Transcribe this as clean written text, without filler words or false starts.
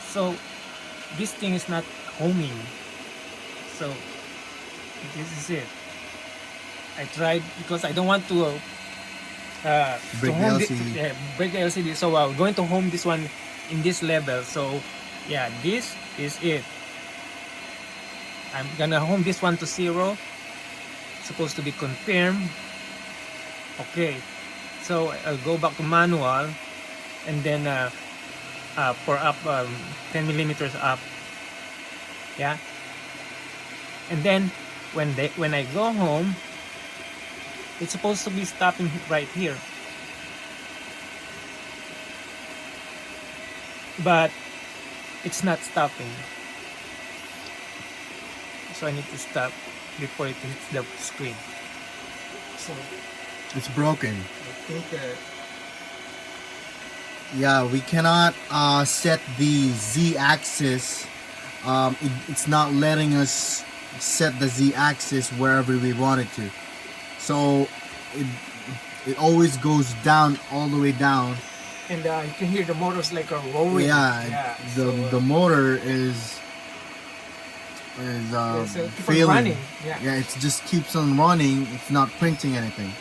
So this thing is not homing. So this is it. I tried because I don't want to Break the home LCD. break the LCD. So I'm going to home this one in this level. So yeah, this is it. I'm gonna home this one to 0. Supposed to be confirmed. Okay, so I'll go back to manual and then for up 10 millimeters up. Yeah, and then when I go home, it's supposed to be stopping right here, but it's not stopping. So I need to stop before it hits the screen. So It's broken. I think Yeah, we cannot set the z-axis. It's not letting us set the z-axis wherever we want it to. So it always goes down, all the way down. and you can hear the motors like are roaring. Yeah, the motor is keep on failing. running. Yeah. Yeah, it just keeps on running. It's not printing anything.